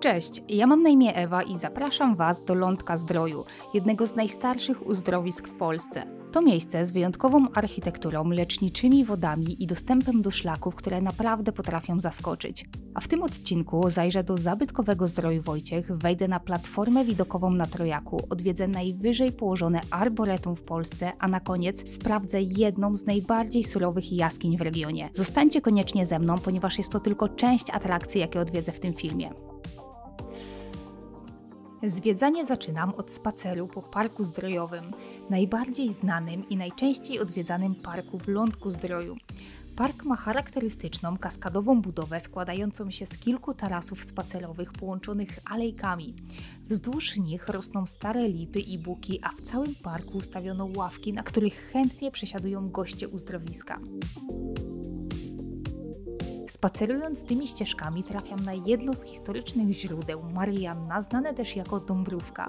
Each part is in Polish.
Cześć, ja mam na imię Ewa i zapraszam Was do Lądka Zdroju, jednego z najstarszych uzdrowisk w Polsce. To miejsce z wyjątkową architekturą, leczniczymi wodami i dostępem do szlaków, które naprawdę potrafią zaskoczyć. A w tym odcinku zajrzę do zabytkowego Zdroju Wojciech, wejdę na platformę widokową na Trojaku, odwiedzę najwyżej położone arboretum w Polsce, a na koniec sprawdzę jedną z najbardziej surowych jaskiń w regionie. Zostańcie koniecznie ze mną, ponieważ jest to tylko część atrakcji, jakie odwiedzę w tym filmie. Zwiedzanie zaczynam od spaceru po Parku Zdrojowym, najbardziej znanym i najczęściej odwiedzanym parku w Lądku Zdroju. Park ma charakterystyczną, kaskadową budowę składającą się z kilku tarasów spacerowych połączonych alejkami. Wzdłuż nich rosną stare lipy i buki, a w całym parku ustawiono ławki, na których chętnie przesiadują goście uzdrowiska. Spacerując tymi ścieżkami trafiam na jedno z historycznych źródeł, Marianna, znane też jako Dąbrówka.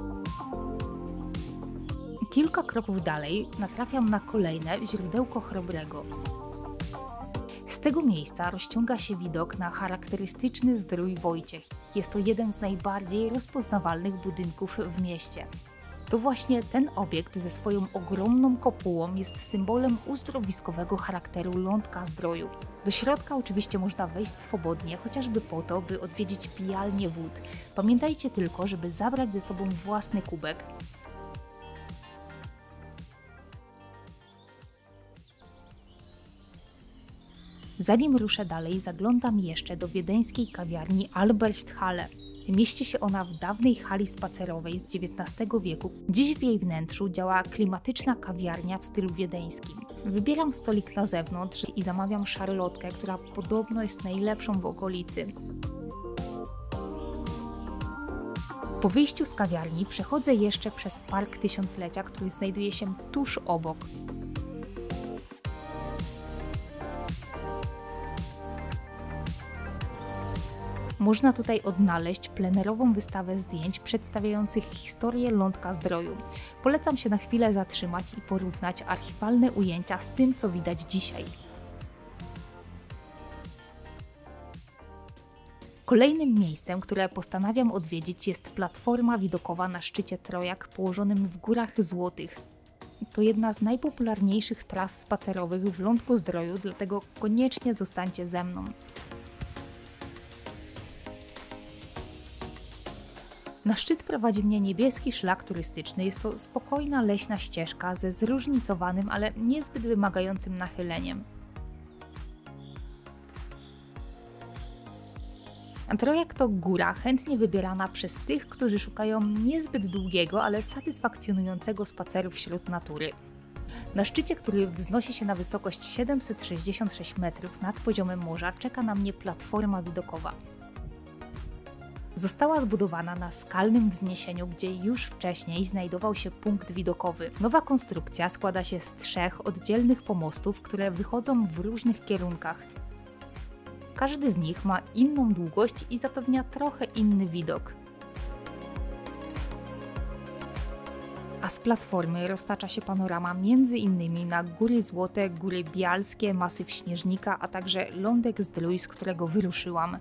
Kilka kroków dalej natrafiam na kolejne źródełko Chrobrego. Z tego miejsca rozciąga się widok na charakterystyczny Zdrój Wojciech. Jest to jeden z najbardziej rozpoznawalnych budynków w mieście. To właśnie ten obiekt ze swoją ogromną kopułą jest symbolem uzdrowiskowego charakteru Lądka Zdroju. Do środka oczywiście można wejść swobodnie, chociażby po to, by odwiedzić pijalnię wód. Pamiętajcie tylko, żeby zabrać ze sobą własny kubek. Zanim ruszę dalej, zaglądam jeszcze do wiedeńskiej kawiarni Alberchthalle. Mieści się ona w dawnej hali spacerowej z XIX wieku. Dziś w jej wnętrzu działa klimatyczna kawiarnia w stylu wiedeńskim. Wybieram stolik na zewnątrz i zamawiam szarlotkę, która podobno jest najlepszą w okolicy. Po wyjściu z kawiarni przechodzę jeszcze przez Park Tysiąclecia, który znajduje się tuż obok. Można tutaj odnaleźć plenerową wystawę zdjęć przedstawiających historię Lądka Zdroju. Polecam się na chwilę zatrzymać i porównać archiwalne ujęcia z tym, co widać dzisiaj. Kolejnym miejscem, które postanawiam odwiedzić, jest platforma widokowa na szczycie Trojak położonym w Górach Złotych. To jedna z najpopularniejszych tras spacerowych w Lądku Zdroju, dlatego koniecznie zostańcie ze mną. Na szczyt prowadzi mnie niebieski szlak turystyczny. Jest to spokojna leśna ścieżka ze zróżnicowanym, ale niezbyt wymagającym nachyleniem. Trojak to góra chętnie wybierana przez tych, którzy szukają niezbyt długiego, ale satysfakcjonującego spaceru wśród natury. Na szczycie, który wznosi się na wysokość 766 metrów nad poziomem morza, czeka na mnie platforma widokowa. Została zbudowana na skalnym wzniesieniu, gdzie już wcześniej znajdował się punkt widokowy. Nowa konstrukcja składa się z 3 oddzielnych pomostów, które wychodzą w różnych kierunkach. Każdy z nich ma inną długość i zapewnia trochę inny widok. A z platformy roztacza się panorama m.in. na Góry Złote, Góry Bialskie, masyw Śnieżnika, a także Lądek Zdrój, z którego wyruszyłam.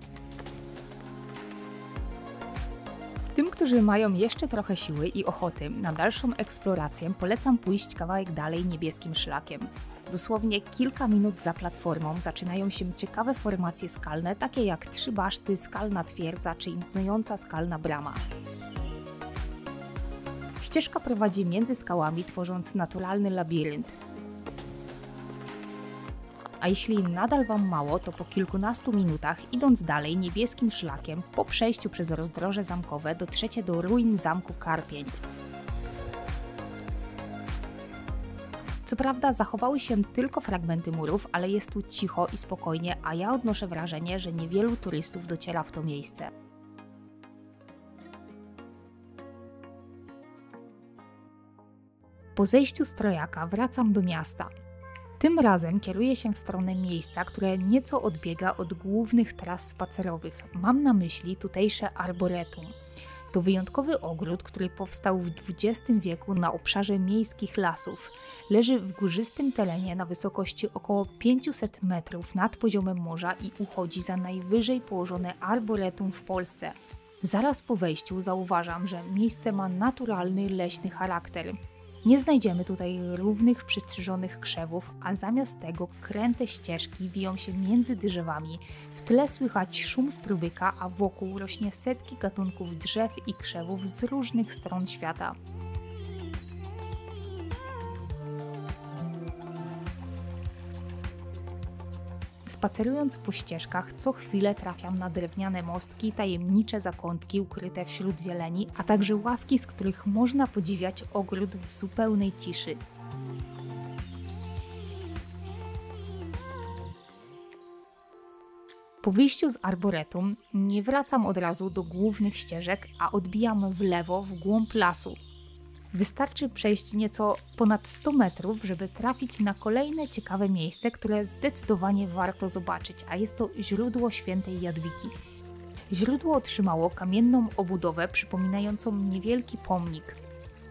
Tym, którzy mają jeszcze trochę siły i ochoty na dalszą eksplorację, polecam pójść kawałek dalej niebieskim szlakiem. Dosłownie kilka minut za platformą zaczynają się ciekawe formacje skalne, takie jak 3 baszty, skalna twierdza czy imponująca skalna brama. Ścieżka prowadzi między skałami, tworząc naturalny labirynt. A jeśli nadal Wam mało, to po kilkunastu minutach, idąc dalej niebieskim szlakiem, po przejściu przez rozdroże zamkowe dotrzecie do ruin zamku Karpień. Co prawda zachowały się tylko fragmenty murów, ale jest tu cicho i spokojnie, a ja odnoszę wrażenie, że niewielu turystów dociera w to miejsce. Po zejściu z Trojaka wracam do miasta. Tym razem kieruję się w stronę miejsca, które nieco odbiega od głównych tras spacerowych. Mam na myśli tutejsze arboretum. To wyjątkowy ogród, który powstał w XX wieku na obszarze miejskich lasów. Leży w górzystym terenie na wysokości około 500 metrów nad poziomem morza i uchodzi za najwyżej położone arboretum w Polsce. Zaraz po wejściu zauważam, że miejsce ma naturalny, leśny charakter. Nie znajdziemy tutaj równych, przystrzyżonych krzewów, a zamiast tego kręte ścieżki wiją się między drzewami. W tle słychać szum strumyka, a wokół rośnie setki gatunków drzew i krzewów z różnych stron świata. Spacerując po ścieżkach, co chwilę trafiam na drewniane mostki, tajemnicze zakątki ukryte wśród zieleni, a także ławki, z których można podziwiać ogród w zupełnej ciszy. Po wyjściu z arboretum nie wracam od razu do głównych ścieżek, a odbijam w lewo w głąb lasu. Wystarczy przejść nieco ponad 100 metrów, żeby trafić na kolejne ciekawe miejsce, które zdecydowanie warto zobaczyć, a jest to źródło świętej Jadwigi. Źródło otrzymało kamienną obudowę przypominającą niewielki pomnik.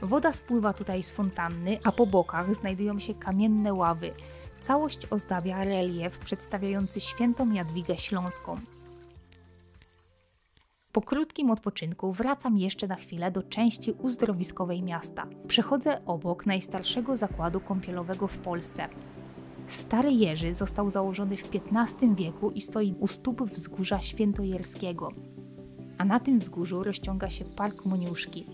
Woda spływa tutaj z fontanny, a po bokach znajdują się kamienne ławy. Całość ozdabia relief przedstawiający świętą Jadwigę Śląską. Po krótkim odpoczynku wracam jeszcze na chwilę do części uzdrowiskowej miasta. Przechodzę obok najstarszego zakładu kąpielowego w Polsce. Stary Jerzy został założony w XV wieku i stoi u stóp wzgórza świętojerskiego, a na tym wzgórzu rozciąga się Park Moniuszki.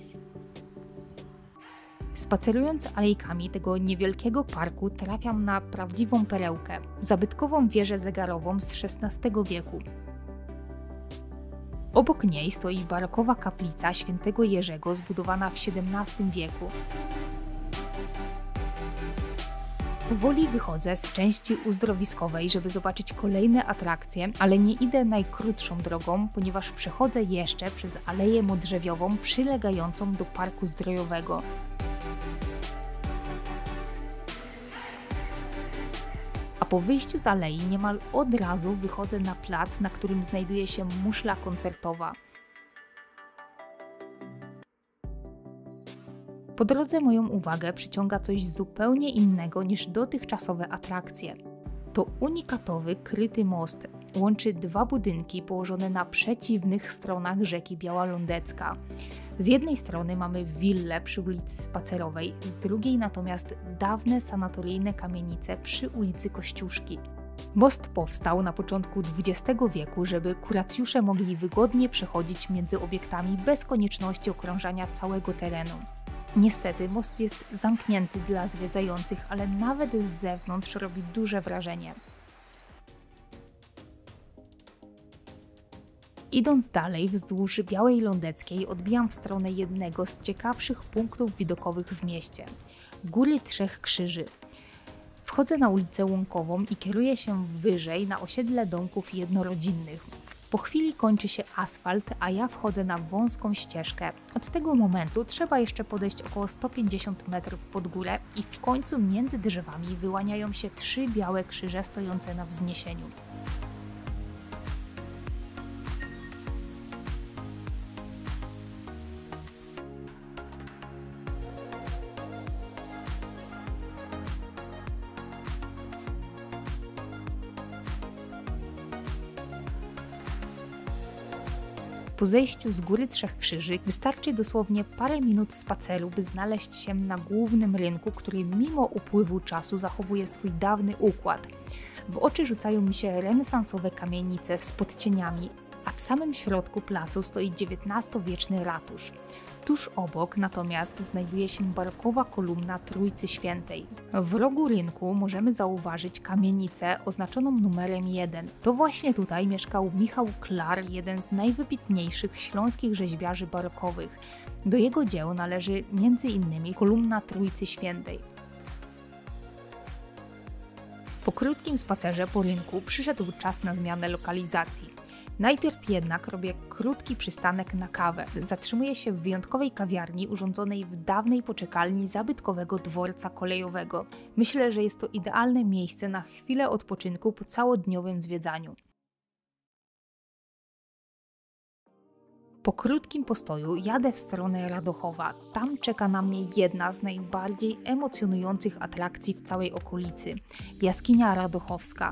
Spacerując alejkami tego niewielkiego parku trafiam na prawdziwą perełkę, zabytkową wieżę zegarową z XVI wieku. Obok niej stoi barokowa kaplica świętego Jerzego zbudowana w XVII wieku. Powoli wychodzę z części uzdrowiskowej, żeby zobaczyć kolejne atrakcje, ale nie idę najkrótszą drogą, ponieważ przechodzę jeszcze przez aleję modrzewiową przylegającą do parku zdrojowego. A po wyjściu z alei niemal od razu wychodzę na plac, na którym znajduje się muszla koncertowa. Po drodze moją uwagę przyciąga coś zupełnie innego niż dotychczasowe atrakcje. To unikatowy, kryty most. Łączy dwa budynki położone na przeciwnych stronach rzeki Biała Lądecka. Z jednej strony mamy willę przy ulicy Spacerowej, z drugiej natomiast dawne sanatoryjne kamienice przy ulicy Kościuszki. Most powstał na początku XX wieku, żeby kuracjusze mogli wygodnie przechodzić między obiektami bez konieczności okrążania całego terenu. Niestety most jest zamknięty dla zwiedzających, ale nawet z zewnątrz robi duże wrażenie. Idąc dalej wzdłuż Białej Lądeckiej odbijam w stronę jednego z ciekawszych punktów widokowych w mieście – Góry Trzech Krzyży. Wchodzę na ulicę Łąkową i kieruję się wyżej na osiedle domków jednorodzinnych. Po chwili kończy się asfalt, a ja wchodzę na wąską ścieżkę. Od tego momentu trzeba jeszcze podejść około 150 metrów pod górę i w końcu między drzewami wyłaniają się 3 białe krzyże stojące na wzniesieniu. Po zejściu z Góry Trzech Krzyży wystarczy dosłownie parę minut spaceru, by znaleźć się na głównym rynku, który mimo upływu czasu zachowuje swój dawny układ. W oczy rzucają mi się renesansowe kamienice z podcieniami, a w samym środku placu stoi XIX-wieczny ratusz. Tuż obok natomiast znajduje się barokowa kolumna Trójcy Świętej. W rogu rynku możemy zauważyć kamienicę oznaczoną numerem 1. To właśnie tutaj mieszkał Michał Klar, jeden z najwybitniejszych śląskich rzeźbiarzy barokowych. Do jego dzieł należy m.in. kolumna Trójcy Świętej. Po krótkim spacerze po rynku przyszedł czas na zmianę lokalizacji. Najpierw jednak robię krótki przystanek na kawę. Zatrzymuję się w wyjątkowej kawiarni urządzonej w dawnej poczekalni zabytkowego dworca kolejowego. Myślę, że jest to idealne miejsce na chwilę odpoczynku po całodniowym zwiedzaniu. Po krótkim postoju jadę w stronę Radochowa. Tam czeka na mnie jedna z najbardziej emocjonujących atrakcji w całej okolicy – jaskinia radochowska.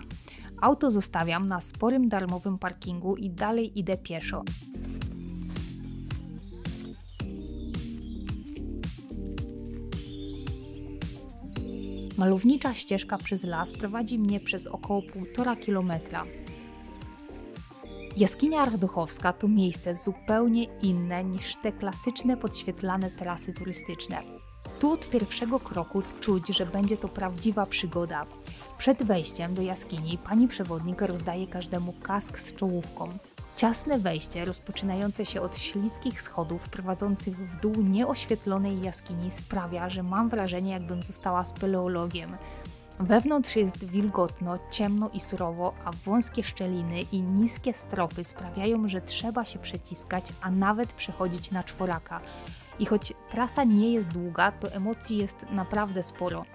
Auto zostawiam na sporym darmowym parkingu i dalej idę pieszo. Malownicza ścieżka przez las prowadzi mnie przez około 1,5 kilometra. Jaskinia Arduchowska to miejsce zupełnie inne niż te klasyczne podświetlane trasy turystyczne. Tu od pierwszego kroku czuć, że będzie to prawdziwa przygoda. Przed wejściem do jaskini pani przewodnik rozdaje każdemu kask z czołówką. Ciasne wejście rozpoczynające się od śliskich schodów prowadzących w dół nieoświetlonej jaskini sprawia, że mam wrażenie, jakbym została speleologiem. Wewnątrz jest wilgotno, ciemno i surowo, a wąskie szczeliny i niskie stropy sprawiają, że trzeba się przeciskać, a nawet przechodzić na czworaka. I choć trasa nie jest długa, to emocji jest naprawdę sporo.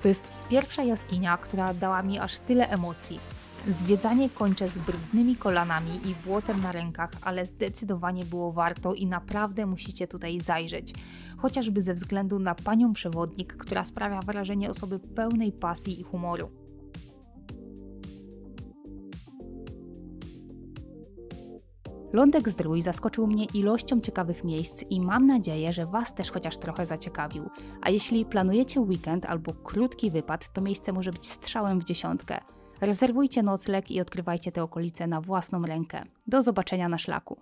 To jest pierwsza jaskinia, która dała mi aż tyle emocji. Zwiedzanie kończę z brudnymi kolanami i błotem na rękach, ale zdecydowanie było warto i naprawdę musicie tutaj zajrzeć. Chociażby ze względu na panią przewodnik, która sprawia wrażenie osoby pełnej pasji i humoru. Lądek-Zdrój zaskoczył mnie ilością ciekawych miejsc i mam nadzieję, że Was też chociaż trochę zaciekawił. A jeśli planujecie weekend albo krótki wypad, to miejsce może być strzałem w dziesiątkę. Rezerwujcie nocleg i odkrywajcie te okolice na własną rękę. Do zobaczenia na szlaku.